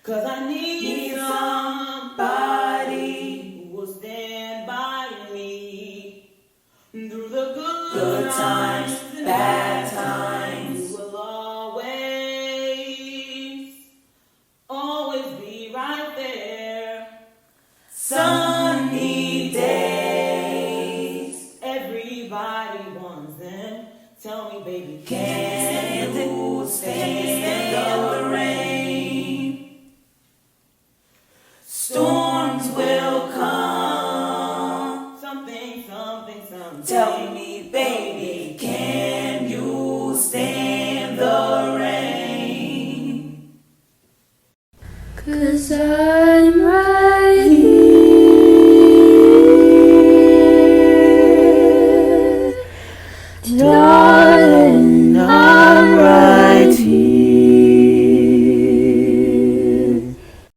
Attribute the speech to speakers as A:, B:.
A: 'Cause I need somebody who will stand by me through the good times, bad times. You will always be right there. Sunny days, everybody wants them. Tell me, baby, can you stand the rain? Storms will come. Something. Tell me, baby, can you stand the rain?
B: 'Cause I'm right.